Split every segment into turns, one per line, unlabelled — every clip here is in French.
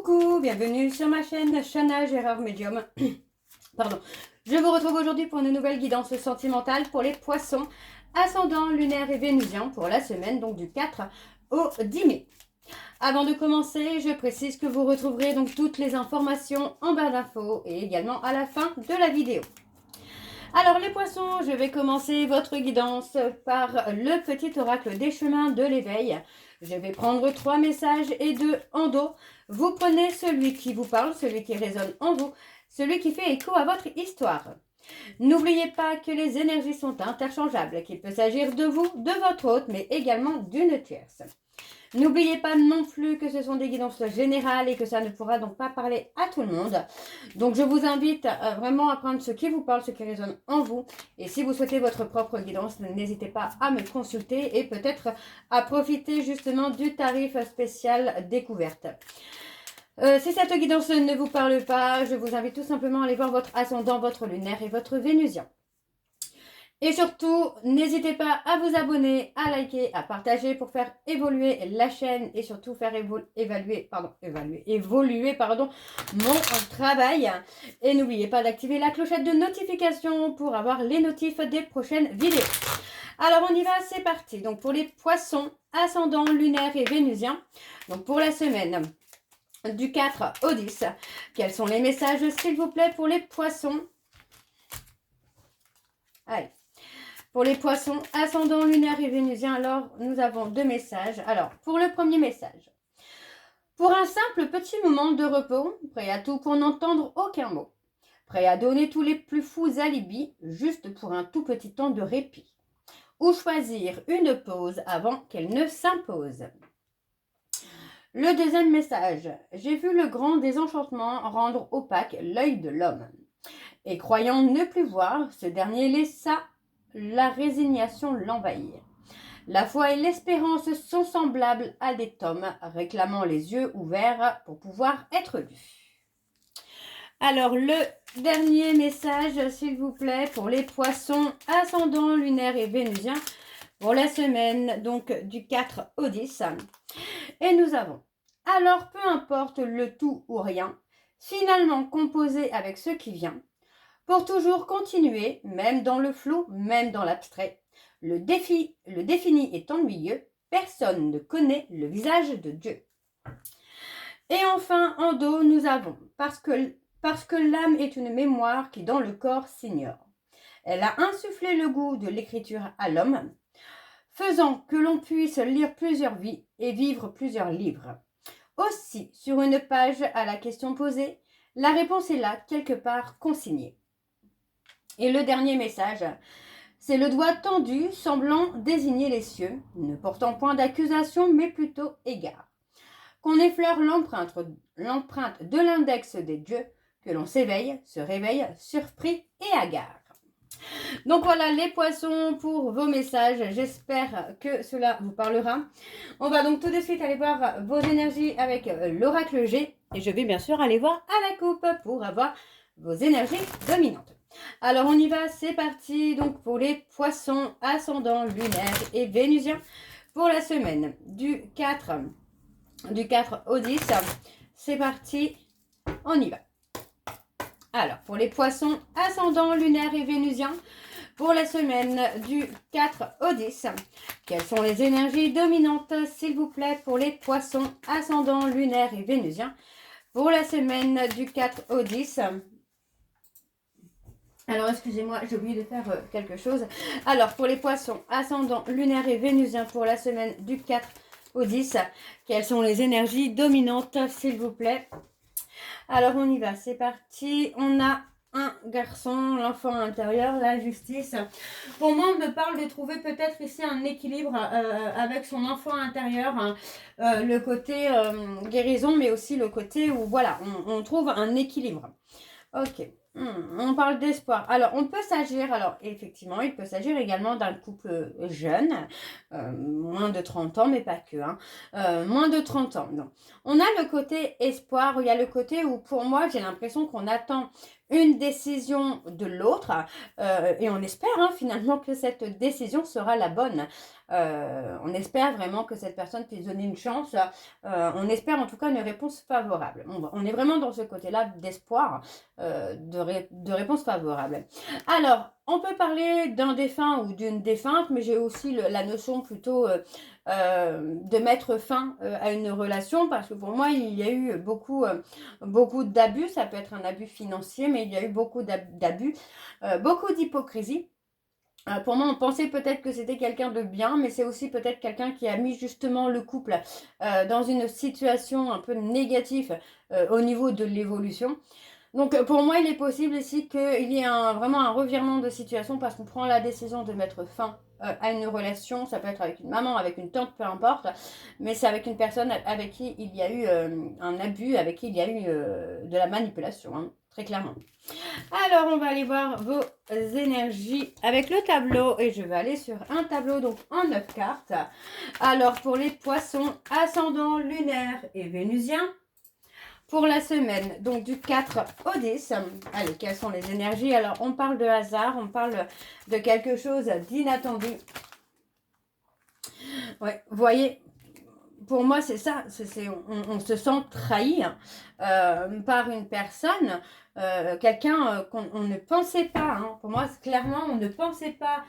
Coucou, bienvenue sur ma chaîne Shana Gérard Medium. Pardon. Je vous retrouve aujourd'hui pour une nouvelle guidance sentimentale pour les poissons, ascendant lunaire et vénusien pour la semaine donc du 4 au 10 mai. Avant de commencer, je précise que vous retrouverez donc toutes les informations en barre d'infos et également à la fin de la vidéo. Alors les poissons, je vais commencer votre guidance par le petit oracle des chemins de l'éveil. Je vais prendre 3 messages et 2 en dos. Vous prenez celui qui vous parle, celui qui résonne en vous, celui qui fait écho à votre histoire. N'oubliez pas que les énergies sont interchangeables, qu'il peut s'agir de vous, de votre hôte, mais également d'une tierce. N'oubliez pas non plus que ce sont des guidances générales et que ça ne pourra donc pas parler à tout le monde. Donc je vous invite vraiment à prendre ce qui vous parle, ce qui résonne en vous. Et si vous souhaitez votre propre guidance, n'hésitez pas à me consulter et peut-être à profiter justement du tarif spécial découverte. Si cette guidance ne vous parle pas, je vous invite tout simplement à aller voir votre ascendant, votre lunaire et votre vénusien. Et surtout, n'hésitez pas à vous abonner, à liker, à partager pour faire évoluer la chaîne et surtout faire évoluer mon travail. Et n'oubliez pas d'activer la clochette de notification pour avoir les notifs des prochaines vidéos. Alors on y va, c'est parti. Donc pour les poissons, ascendant lunaire et vénusien, donc pour la semaine du 4 au 10, quels sont les messages s'il vous plaît pour les poissons? Allez. Pour les poissons, ascendant lunaire et vénusien, alors nous avons 2 messages. Alors, pour le premier message, pour un simple petit moment de repos, prêt à tout pour n'entendre aucun mot, prêt à donner tous les plus fous alibis, juste pour un tout petit temps de répit, ou choisir une pause avant qu'elle ne s'impose. Le deuxième message, j'ai vu le grand désenchantement rendre opaque l'œil de l'homme, et croyant ne plus voir, ce dernier laissa la résignation l'envahir. La foi et l'espérance sont semblables à des tomes réclamant les yeux ouverts pour pouvoir être lus. Alors, le dernier message, s'il vous plaît, pour les poissons, ascendant lunaire et vénusien, pour la semaine donc du 4 au 10. Et nous avons, alors peu importe le tout ou rien, finalement composé avec ce qui vient, pour toujours continuer, même dans le flou, même dans l'abstrait. Le défini est ennuyeux, personne ne connaît le visage de Dieu. Et enfin, en dos, nous avons, parce que l'âme est une mémoire qui dans le corps s'ignore. Elle a insufflé le goût de l'écriture à l'homme, faisant que l'on puisse lire plusieurs vies et vivre plusieurs livres. Aussi, sur une page à la question posée, la réponse est là, quelque part consignée. Et le dernier message, c'est le doigt tendu semblant désigner les cieux, ne portant point d'accusation mais plutôt égard. Qu'on effleure l'empreinte de l'index des dieux, que l'on s'éveille, se réveille, surpris et hagard. Donc voilà les poissons pour vos messages, j'espère que cela vous parlera. On va donc tout de suite aller voir vos énergies avec l'oracle G et je vais bien sûr aller voir à la coupe pour avoir vos énergies dominantes. Alors on y va, c'est parti donc pour les poissons ascendant lunaire et vénusien pour la semaine du 4 au 10. C'est parti, on y va. Alors pour les poissons ascendant lunaire et vénusien pour la semaine du 4 au 10, quelles sont les énergies dominantes s'il vous plaît pour les poissons ascendant lunaire et vénusien pour la semaine du 4 au 10. Alors, excusez-moi, j'ai oublié de faire quelque chose. Alors, pour les poissons, ascendant lunaire et vénusien pour la semaine du 4 au 10, quelles sont les énergies dominantes, s'il vous plaît? Alors, on y va, c'est parti. On a un garçon, l'enfant intérieur, la justice. Pour moi, on me parle de trouver peut-être ici un équilibre avec son enfant intérieur. Le côté guérison, mais aussi le côté où, voilà, on trouve un équilibre. Ok. On parle d'espoir. Alors, on peut s'agir, alors effectivement, il peut s'agir également d'un couple jeune, moins de 30 ans, mais pas que, hein, moins de 30 ans, non. On a le côté espoir, où il y a le côté où, pour moi, j'ai l'impression qu'on attend une décision de l'autre, et on espère finalement que cette décision sera la bonne. On espère vraiment que cette personne puisse donner une chance, on espère en tout cas une réponse favorable. On est vraiment dans ce côté-là d'espoir, de réponse favorable. Alors, on peut parler d'un défunt ou d'une défunte, mais j'ai aussi la notion plutôt de mettre fin à une relation, parce que pour moi, il y a eu beaucoup d'abus. Ça peut être un abus financier, mais il y a eu beaucoup d'abus, beaucoup d'hypocrisie. Pour moi, on pensait peut-être que c'était quelqu'un de bien, mais c'est aussi peut-être quelqu'un qui a mis justement le couple dans une situation un peu négative au niveau de l'évolution. Donc pour moi, il est possible ici qu'il y ait vraiment un revirement de situation, parce qu'on prend la décision de mettre fin à une relation. Ça peut être avec une maman, avec une tante, peu importe, mais c'est avec une personne avec qui il y a eu un abus, avec qui il y a eu de la manipulation, hein, très clairement. Alors, on va aller voir vos énergies avec le tableau, et je vais aller sur un tableau donc en 9 cartes. Alors, pour les poissons, ascendant lunaire et vénusien, pour la semaine, donc du 4 au 10, allez, quelles sont les énergies? Alors, on parle de hasard, on parle de quelque chose d'inattendu. Ouais, vous voyez, pour moi, c'est ça. On se sent trahi par une personne, quelqu'un qu'on ne pensait pas. Hein. Pour moi, clairement, on ne pensait pas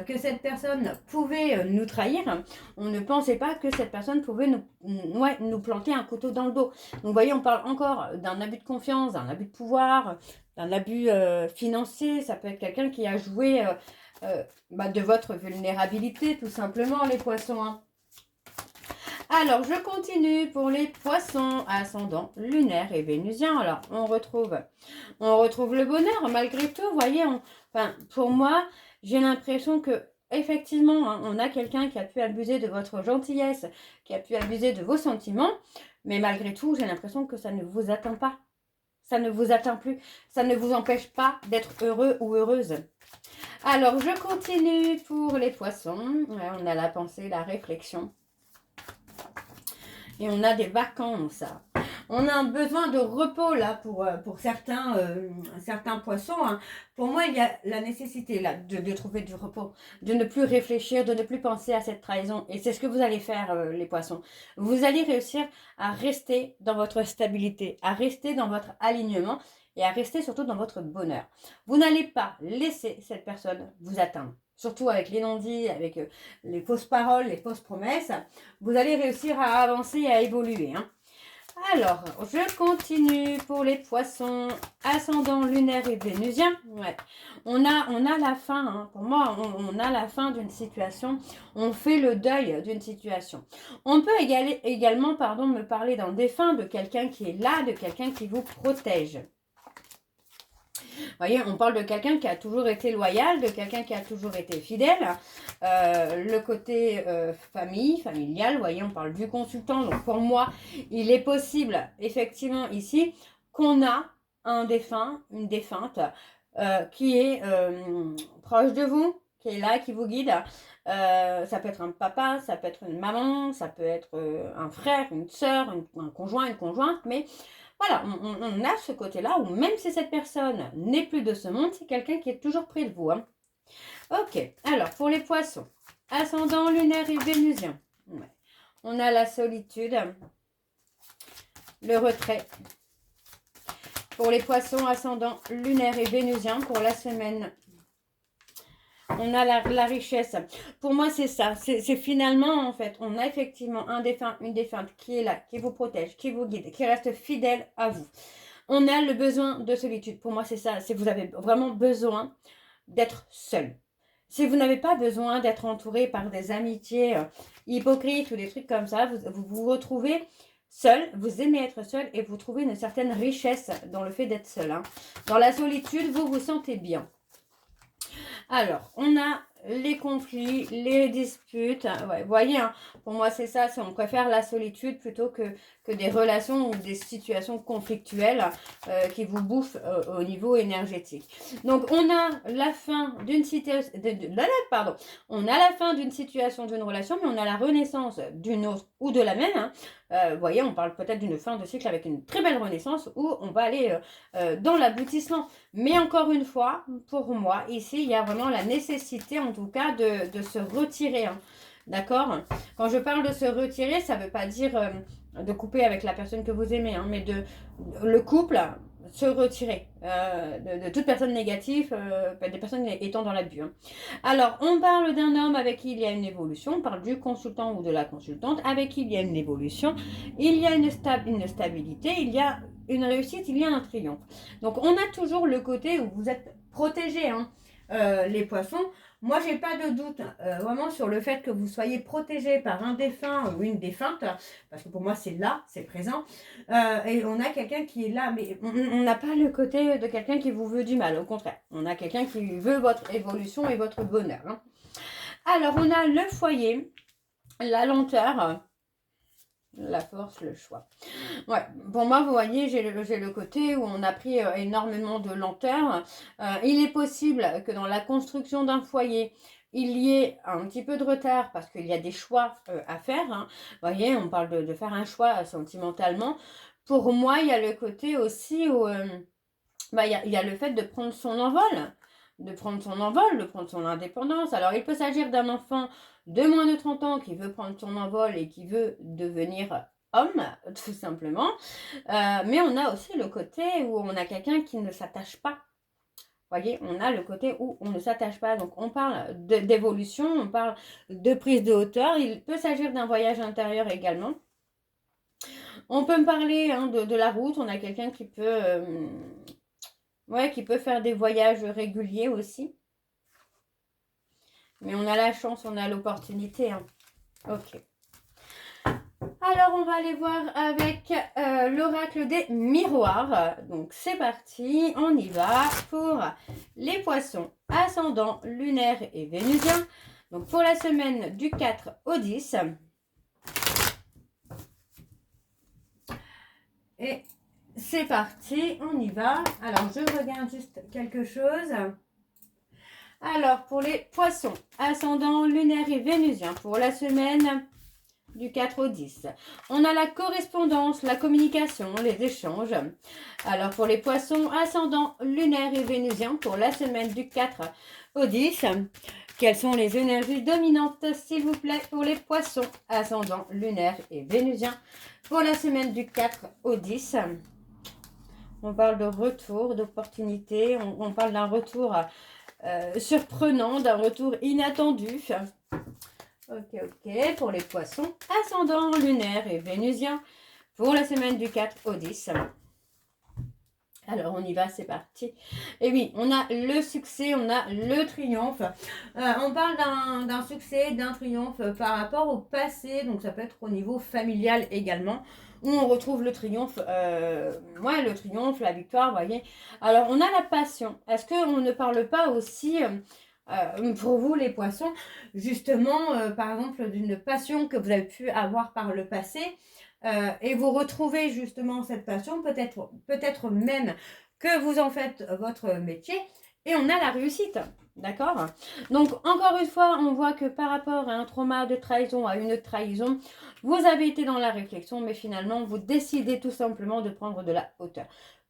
que cette personne pouvait nous trahir. On ne pensait pas que cette personne pouvait nous planter un couteau dans le dos. Donc, vous voyez, on parle encore d'un abus de confiance, d'un abus de pouvoir, d'un abus financier. Ça peut être quelqu'un qui a joué de votre vulnérabilité, tout simplement, les poissons. Hein. Alors, je continue pour les poissons ascendant lunaire et vénusien. Alors, on retrouve le bonheur. Malgré tout, vous voyez, pour moi, j'ai l'impression que effectivement, hein, on a quelqu'un qui a pu abuser de votre gentillesse, qui a pu abuser de vos sentiments, mais malgré tout, j'ai l'impression que ça ne vous atteint pas. Ça ne vous atteint plus. Ça ne vous empêche pas d'être heureux ou heureuse. Alors, je continue pour les poissons. Ouais, on a la pensée, la réflexion. Et on a des vacances. On a un besoin de repos là pour certains poissons. Hein. Pour moi, il y a la nécessité là de trouver du repos, de ne plus réfléchir, de ne plus penser à cette trahison. Et c'est ce que vous allez faire, les poissons. Vous allez réussir à rester dans votre stabilité, à rester dans votre alignement et à rester surtout dans votre bonheur. Vous n'allez pas laisser cette personne vous atteindre. Surtout avec les non-dits, avec les fausses paroles, les fausses promesses, vous allez réussir à avancer et à évoluer. Hein. Alors, je continue pour les poissons, ascendant lunaire et vénusien. Ouais. On a la fin, hein. Pour moi, on a la fin d'une situation. On fait le deuil d'une situation. On peut également me parler d'un défunt, de quelqu'un qui est là, de quelqu'un qui vous protège. Vous voyez, on parle de quelqu'un qui a toujours été loyal, de quelqu'un qui a toujours été fidèle. Le côté familial, vous voyez, on parle du consultant. Donc pour moi, il est possible, effectivement, ici, qu'on a un défunt, une défunte, qui est proche de vous, qui est là, qui vous guide. Ça peut être un papa, ça peut être une maman, ça peut être un frère, une soeur, un conjoint, une conjointe, mais... Voilà, on a ce côté-là où même si cette personne n'est plus de ce monde, c'est quelqu'un qui est toujours près de vous. Hein. Ok, alors pour les poissons, ascendant lunaire et vénusien, ouais. On a la solitude, le retrait. Pour les poissons, ascendant lunaire et vénusien, pour la semaine, on a la richesse. Pour moi, c'est ça. C'est finalement, en fait, on a effectivement un défunt, une défunte qui est là, qui vous protège, qui vous guide, qui reste fidèle à vous. On a le besoin de solitude. Pour moi, c'est ça. Si vous avez vraiment besoin d'être seul. Si vous n'avez pas besoin d'être entouré par des amitiés hypocrites ou des trucs comme ça, vous vous retrouvez seul, vous aimez être seul et vous trouvez une certaine richesse dans le fait d'être seul. Hein. Dans la solitude, vous vous sentez bien. Alors, on a les conflits, les disputes. Ouais, vous voyez, hein, pour moi c'est ça, on préfère la solitude plutôt que des relations ou des situations conflictuelles qui vous bouffent au niveau énergétique. Donc on a la fin d'une situation, pardon, on a la fin d'une situation, d'une relation, mais on a la renaissance d'une autre ou de la même. Hein. Vous voyez, on parle peut-être d'une fin de cycle avec une très belle renaissance où on va aller dans l'aboutissement. Mais encore une fois, pour moi, ici, il y a vraiment la nécessité, en tout cas, de se retirer. Hein. D'accord? Quand je parle de se retirer, ça ne veut pas dire de couper avec la personne que vous aimez, hein, mais le couple, se retirer de toute personne négative, des personnes étant dans l'abus. Hein. Alors, on parle d'un homme avec qui il y a une évolution, on parle du consultant ou de la consultante, avec qui il y a une évolution, il y a une stabilité, il y a une réussite, il y a un triomphe. Donc, on a toujours le côté où vous êtes protégés, hein, les poissons. Moi, j'ai pas de doute vraiment sur le fait que vous soyez protégé par un défunt ou une défunte, parce que pour moi, c'est là, c'est présent. Et on a quelqu'un qui est là, mais on n'a pas le côté de quelqu'un qui vous veut du mal, au contraire. On a quelqu'un qui veut votre évolution et votre bonheur. Hein. Alors, on a le foyer, la lenteur, la force, le choix. Ouais, pour moi, vous voyez, j'ai le côté où on a pris énormément de lenteur. Il est possible que dans la construction d'un foyer, il y ait un petit peu de retard parce qu'il y a des choix à faire. Hein. Vous voyez, on parle de faire un choix sentimentalement. Pour moi, il y a le côté aussi où il y a le fait de prendre son envol. De prendre son indépendance. Alors, il peut s'agir d'un enfant de moins de 30 ans qui veut prendre son envol et qui veut devenir homme, tout simplement. Mais on a aussi le côté où on a quelqu'un qui ne s'attache pas. Vous voyez, on a le côté où on ne s'attache pas. Donc, on parle d'évolution, on parle de prise de hauteur. Il peut s'agir d'un voyage intérieur également. On peut me parler hein, de la route. On a quelqu'un qui peut... qui peut faire des voyages réguliers aussi. Mais on a la chance, on a l'opportunité. Hein. Ok. Alors, on va aller voir avec l'oracle des miroirs. Donc, c'est parti. On y va pour les poissons ascendant, lunaire et vénusien. Donc, pour la semaine du 4 au 10. Et c'est parti. On y va. Alors, je regarde juste quelque chose. Alors, pour les poissons ascendant, lunaire et vénusien, pour la semaine du 4 au 10. On a la correspondance, la communication, les échanges. Alors, pour les poissons ascendant, lunaire et vénusien, pour la semaine du 4 au 10, quelles sont les énergies dominantes, s'il vous plaît, pour les poissons ascendant, lunaire et vénusien, pour la semaine du 4 au 10. On parle de retour, d'opportunité, on parle d'un retour surprenant, d'un retour inattendu. Ok. Pour les poissons, ascendant, lunaire et vénusien, pour la semaine du 4 au 10. Alors, on y va, c'est parti. Et oui, on a le succès, on a le triomphe. On parle d'un succès, d'un triomphe par rapport au passé. Donc, ça peut être au niveau familial également, où on retrouve le triomphe, le triomphe, la victoire, vous voyez. Alors, on a la passion. Est-ce qu'on ne parle pas aussi... pour vous les poissons, justement, par exemple, d'une passion que vous avez pu avoir par le passé, et vous retrouvez justement cette passion, peut-être même que vous en faites votre métier, et on a la réussite, d'accord? Donc, encore une fois, on voit que par rapport à un trauma de trahison, à une trahison, vous avez été dans la réflexion, mais finalement, vous décidez tout simplement de prendre de la hauteur,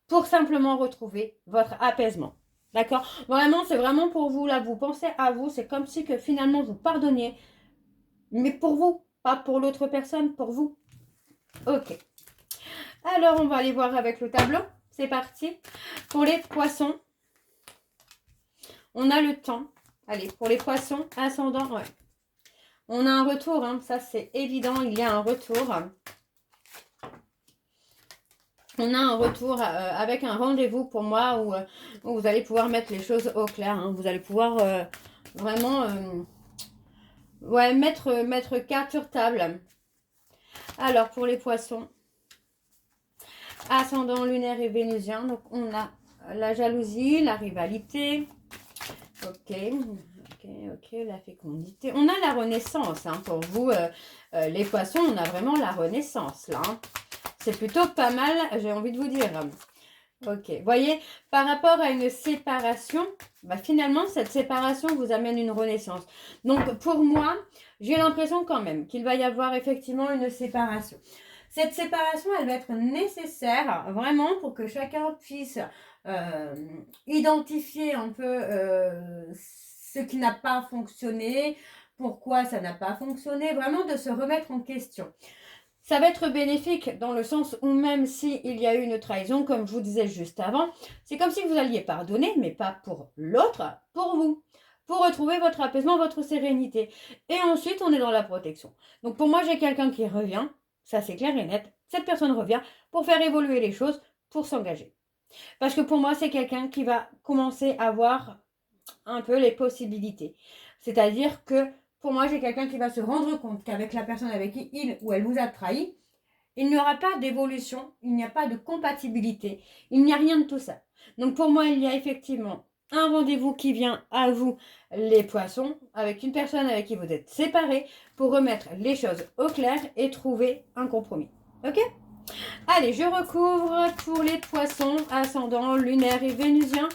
pour simplement retrouver votre apaisement. D'accord? Vraiment, c'est vraiment pour vous, là, vous pensez à vous, c'est comme si que finalement vous pardonniez, mais pour vous, pas pour l'autre personne, pour vous. Ok. Alors, on va aller voir avec le tableau. C'est parti. Pour les poissons, on a le temps. Allez, pour les poissons, ascendant, ouais. On a un retour, hein, ça c'est évident, il y a un retour. On a un retour avec un rendez-vous pour moi où vous allez pouvoir mettre les choses au clair. Hein. Vous allez pouvoir vraiment mettre carte sur table. Alors, pour les poissons, ascendant lunaire et vénusien, donc on a la jalousie, la rivalité. Ok, Ok, la fécondité. On a la renaissance, hein, pour vous, les poissons, on a vraiment la renaissance, là. Hein. C'est plutôt pas mal, j'ai envie de vous dire. Ok, vous voyez, par rapport à une séparation, bah, finalement, cette séparation vous amène une renaissance. Donc, pour moi, j'ai l'impression quand même qu'il va y avoir effectivement une séparation. Cette séparation, elle va être nécessaire vraiment pour que chacun puisse identifier un peu ce qui n'a pas fonctionné, pourquoi ça n'a pas fonctionné, vraiment de se remettre en question. Ça va être bénéfique dans le sens où même s'il y a eu une trahison, comme je vous disais juste avant, c'est comme si vous alliez pardonner, mais pas pour l'autre, pour vous, pour retrouver votre apaisement, votre sérénité. Et ensuite, on est dans la protection. Donc pour moi, j'ai quelqu'un qui revient, ça c'est clair et net, cette personne revient pour faire évoluer les choses, pour s'engager. Parce que pour moi, c'est quelqu'un qui va commencer à voir un peu les possibilités. C'est-à-dire que pour moi, j'ai quelqu'un qui va se rendre compte qu'avec la personne avec qui il ou elle vous a trahi, il n'y aura pas d'évolution, il n'y a pas de compatibilité, il n'y a rien de tout ça. Donc pour moi, il y a effectivement un rendez-vous qui vient à vous, les poissons, avec une personne avec qui vous êtes séparés, pour remettre les choses au clair et trouver un compromis. Ok ? Allez, je recouvre pour les poissons, ascendant, lunaire et vénusien,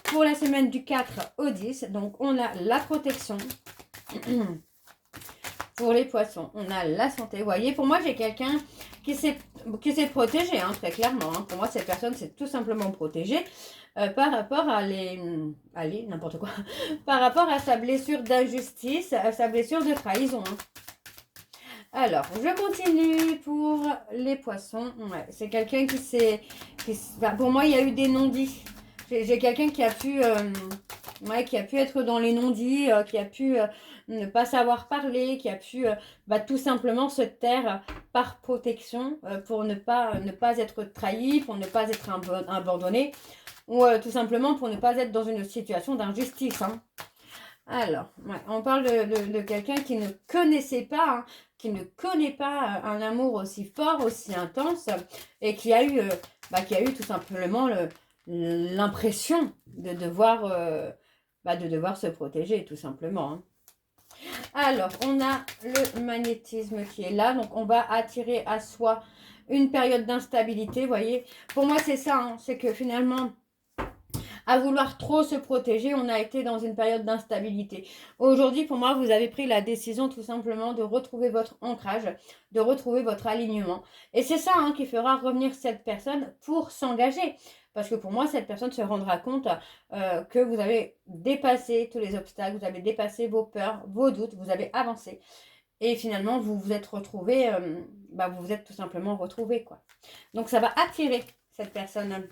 pour la semaine du 4 au 10. Donc on a la protection. Pour les poissons, on a la santé. Vous voyez, pour moi, j'ai quelqu'un qui s'est protégé, hein, très clairement. Hein. Pour moi, cette personne s'est tout simplement protégée par rapport à n'importe quoi, par rapport à sa blessure d'injustice, à sa blessure de trahison. Hein. Alors, je continue pour les poissons. Ouais, c'est quelqu'un qui s'est... pour moi, il y a eu des non-dits. J'ai quelqu'un qui a pu... qui a pu être dans les non-dits, qui a pu ne pas savoir parler, qui a pu tout simplement se taire par protection pour ne pas être trahi, pour ne pas être abandonné ou tout simplement pour ne pas être dans une situation d'injustice. Hein. Alors, on parle de quelqu'un qui ne connaissait pas, hein, qui ne connaît pas un amour aussi fort, aussi intense et qui a eu tout simplement l'impression de devoir... de devoir se protéger, tout simplement. Hein. Alors, on a le magnétisme qui est là. Donc, on va attirer à soi une période d'instabilité, vous voyez. Pour moi, c'est ça. Hein, c'est que finalement, à vouloir trop se protéger, on a été dans une période d'instabilité. Aujourd'hui, pour moi, vous avez pris la décision tout simplement de retrouver votre ancrage, de retrouver votre alignement. Et c'est ça qui fera revenir cette personne pour s'engager. Parce que pour moi, cette personne se rendra compte que vous avez dépassé tous les obstacles, vous avez dépassé vos peurs, vos doutes, vous avez avancé. Et finalement, vous vous êtes retrouvés, vous vous êtes tout simplement retrouvés, quoi. Donc, ça va attirer cette personne.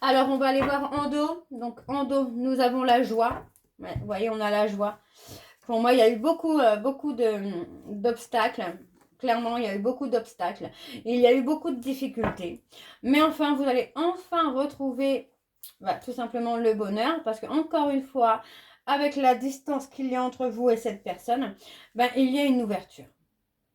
Alors, on va aller voir en dos. Donc, en dos, nous avons la joie. Ouais, vous voyez, on a la joie. Pour moi, il y a eu beaucoup d'obstacles. Clairement, il y a eu beaucoup d'obstacles. Il y a eu beaucoup de difficultés. Mais enfin, vous allez enfin retrouver tout simplement le bonheur. Parce que encore une fois, avec la distance qu'il y a entre vous et cette personne, il y a une ouverture.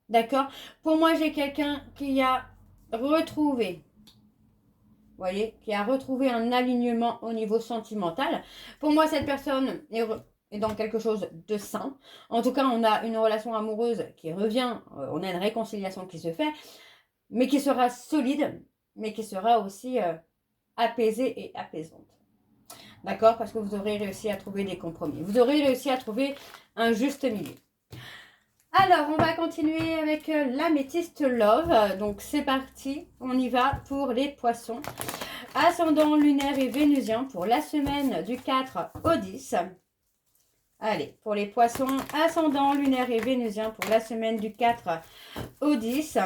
D'accord ? Pour moi, j'ai quelqu'un qui a retrouvé, vous voyez, qui a retrouvé un alignement au niveau sentimental. Pour moi, cette personne est dans quelque chose de sain. En tout cas, on a une relation amoureuse qui revient, on a une réconciliation qui se fait, mais qui sera solide, mais qui sera aussi apaisée et apaisante. D'accord ? Parce que vous aurez réussi à trouver des compromis. Vous aurez réussi à trouver un juste milieu. Alors, on va continuer avec l'améthyste love. Donc, c'est parti. On y va pour les poissons. Ascendant lunaire et vénusien pour la semaine du 4 au 10. Allez, pour les poissons, ascendant lunaire et vénusien pour la semaine du 4 au 10.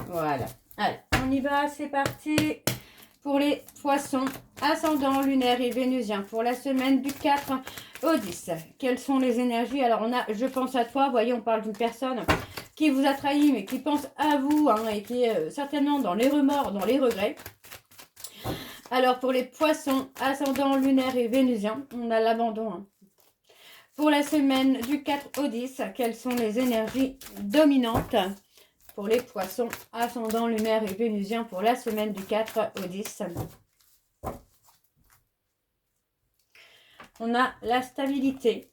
Voilà. Allez, on y va. C'est parti. Pour les poissons, ascendant lunaire et vénusien pour la semaine du 4 au 10. Quelles sont les énergies? Alors, on a je pense à toi. Vous voyez, on parle d'une personne qui vous a trahi, mais qui pense à vous et qui est certainement dans les remords, dans les regrets. Alors, pour les poissons, ascendant lunaire et vénusien, on a l'abandon. Pour la semaine du 4 au 10, quelles sont les énergies dominantes? pour les poissons, ascendant lunaire et vénusien pour la semaine du 4 au 10. On a la stabilité.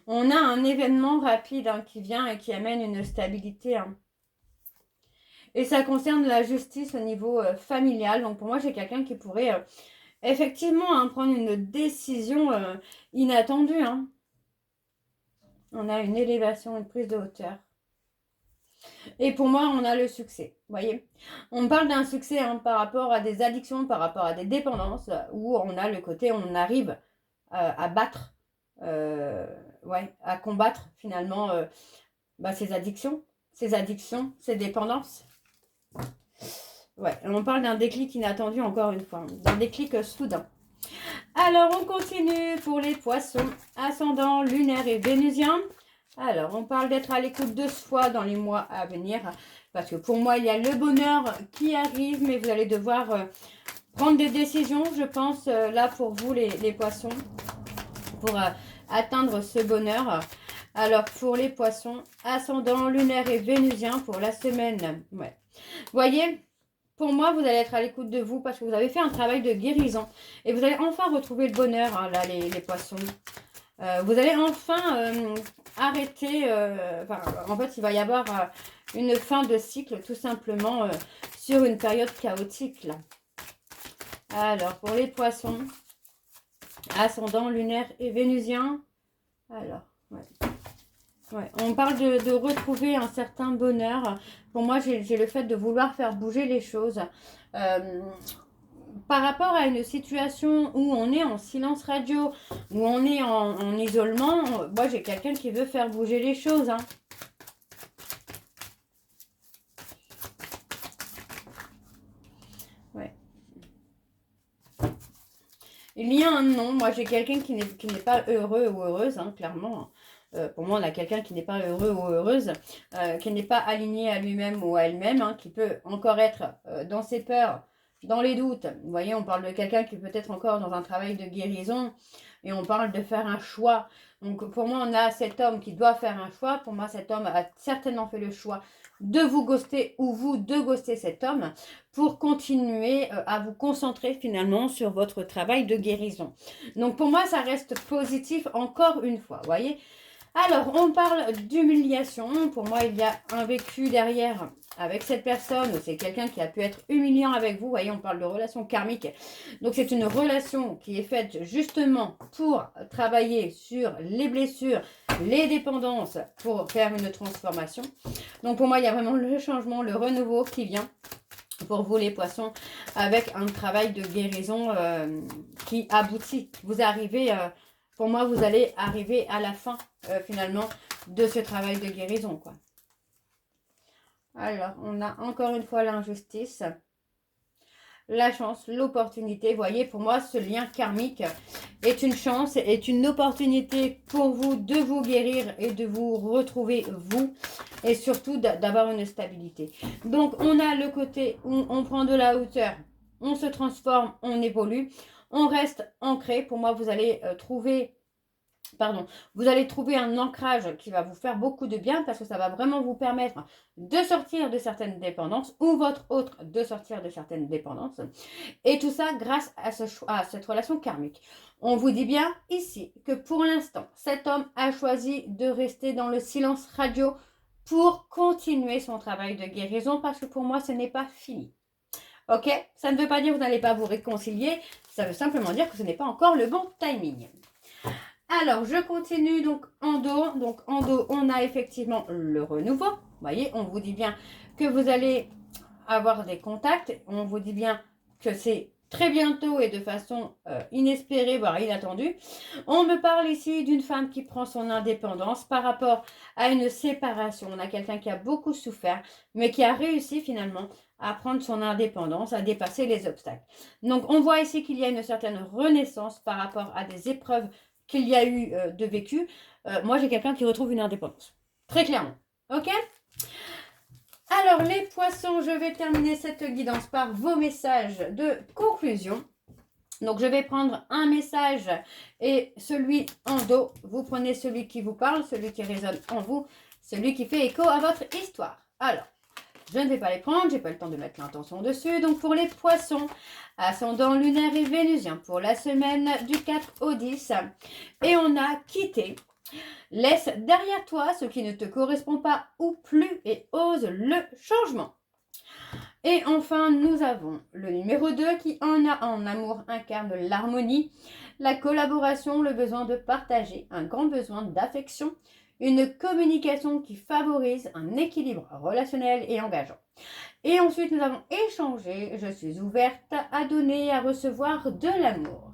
On a un événement rapide qui vient et qui amène une stabilité. Et ça concerne la justice au niveau familial. Donc pour moi, j'ai quelqu'un qui pourrait effectivement prendre une décision inattendue. On a une élévation, une prise de hauteur. Et pour moi, on a le succès. Vous voyez, on parle d'un succès par rapport à des addictions, par rapport à des dépendances, où on a le côté, on arrive à battre, à combattre finalement ces addictions, ces dépendances. Ouais, on parle d'un déclic inattendu encore une fois, d'un déclic soudain. Alors, on continue pour les poissons, ascendant, lunaire et vénusien. Alors, on parle d'être à l'écoute de soi dans les mois à venir. Parce que pour moi, il y a le bonheur qui arrive, mais vous allez devoir prendre des décisions, je pense, là pour vous les poissons, pour atteindre ce bonheur. Alors, pour les poissons, ascendant, lunaire et vénusien pour la semaine. Ouais. Vous voyez, pour moi, vous allez être à l'écoute de vous parce que vous avez fait un travail de guérison. Et vous allez enfin retrouver le bonheur, là, les poissons. Vous allez enfin arrêter, en fait, il va y avoir une fin de cycle, tout simplement, sur une période chaotique, là. Alors, pour les poissons, ascendant, lunaire et vénusien. Alors, ouais, on parle de retrouver un certain bonheur. Pour moi, j'ai le fait de vouloir faire bouger les choses. Par rapport à une situation où on est en silence radio, où on est en isolement, moi, j'ai quelqu'un qui veut faire bouger les choses. Ouais. Il y a un non. Moi, j'ai quelqu'un qui n'est pas heureux ou heureuse, clairement. Pour moi, on a quelqu'un qui n'est pas heureux ou heureuse, qui n'est pas aligné à lui-même ou à elle-même, qui peut encore être dans ses peurs, dans les doutes. Vous voyez, on parle de quelqu'un qui peut être encore dans un travail de guérison et on parle de faire un choix. Donc, pour moi, on a cet homme qui doit faire un choix. Pour moi, cet homme a certainement fait le choix de vous ghoster ou vous de ghoster cet homme pour continuer à vous concentrer finalement sur votre travail de guérison. Donc, pour moi, ça reste positif encore une fois, vous voyez. Alors, on parle d'humiliation. Pour moi, il y a un vécu derrière avec cette personne. C'est quelqu'un qui a pu être humiliant avec vous. Vous voyez, on parle de relation karmique. Donc, c'est une relation qui est faite justement pour travailler sur les blessures, les dépendances, pour faire une transformation. Donc, pour moi, il y a vraiment le changement, le renouveau qui vient pour vous les poissons avec un travail de guérison qui aboutit. Vous arrivez... pour moi, vous allez arriver à la fin, finalement, de ce travail de guérison, quoi. Alors, on a encore une fois l'injustice, la chance, l'opportunité. Vous voyez, pour moi, ce lien karmique est une chance, est une opportunité pour vous de vous guérir et de vous retrouver, vous, et surtout d'avoir une stabilité. Donc, on a le côté où on prend de la hauteur, on se transforme, on évolue, on reste ancré. Pour moi, vous allez trouver un ancrage qui va vous faire beaucoup de bien parce que ça va vraiment vous permettre de sortir de certaines dépendances ou votre autre de sortir de certaines dépendances. Et tout ça grâce à cette relation karmique. On vous dit bien ici que pour l'instant, cet homme a choisi de rester dans le silence radio pour continuer son travail de guérison parce que pour moi, ce n'est pas fini. Ok? Ça ne veut pas dire que vous n'allez pas vous réconcilier. Ça veut simplement dire que ce n'est pas encore le bon timing. Alors, je continue donc en dos. Donc, en dos, on a effectivement le renouveau. Vous voyez, on vous dit bien que vous allez avoir des contacts. On vous dit bien que c'est très bientôt et de façon inespérée, voire inattendue. On me parle ici d'une femme qui prend son indépendance par rapport à une séparation. On a quelqu'un qui a beaucoup souffert, mais qui a réussi finalement à prendre son indépendance, à dépasser les obstacles. Donc, on voit ici qu'il y a une certaine renaissance par rapport à des épreuves qu'il y a eu de vécu. Moi, j'ai quelqu'un qui retrouve une indépendance. Très clairement. Ok? Alors, les poissons, je vais terminer cette guidance par vos messages de conclusion. Donc, je vais prendre un message et celui en dos. Vous prenez celui qui vous parle, celui qui résonne en vous. celui qui fait écho à votre histoire. Alors, je ne vais pas les prendre, j'ai pas le temps de mettre l'intention dessus. Donc pour les poissons, ascendant lunaire et vénusien pour la semaine du 4 au 10. Et on a quitté. Laisse derrière toi ce qui ne te correspond pas ou plus et ose le changement. Et enfin, nous avons le numéro 2 qui en amour incarne l'harmonie, la collaboration, le besoin de partager, un grand besoin d'affection, une communication qui favorise un équilibre relationnel et engageant. Et ensuite, nous avons échangé, je suis ouverte à donner et à recevoir de l'amour.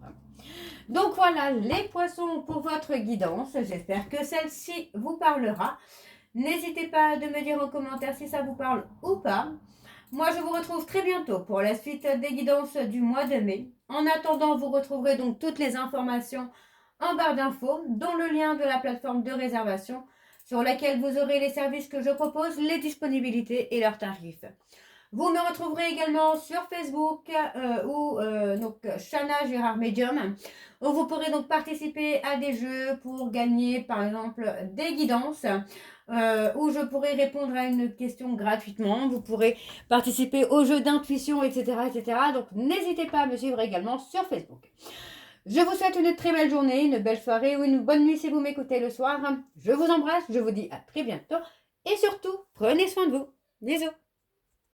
Donc voilà les poissons pour votre guidance. J'espère que celle-ci vous parlera. N'hésitez pas à me dire en commentaire si ça vous parle ou pas. Moi, je vous retrouve très bientôt pour la suite des guidances du mois de mai. En attendant, vous retrouverez donc toutes les informations en barre d'infos, dont le lien de la plateforme de réservation sur laquelle vous aurez les services que je propose, les disponibilités et leurs tarifs. Vous me retrouverez également sur Facebook donc Chana Gérard Medium, où vous pourrez donc participer à des jeux pour gagner par exemple des guidances, où je pourrai répondre à une question gratuitement. Vous pourrez participer aux jeux d'intuition, etc., etc. Donc n'hésitez pas à me suivre également sur Facebook. Je vous souhaite une très belle journée, une belle soirée ou une bonne nuit si vous m'écoutez le soir. Je vous embrasse, je vous dis à très bientôt et surtout, prenez soin de vous. Bisous.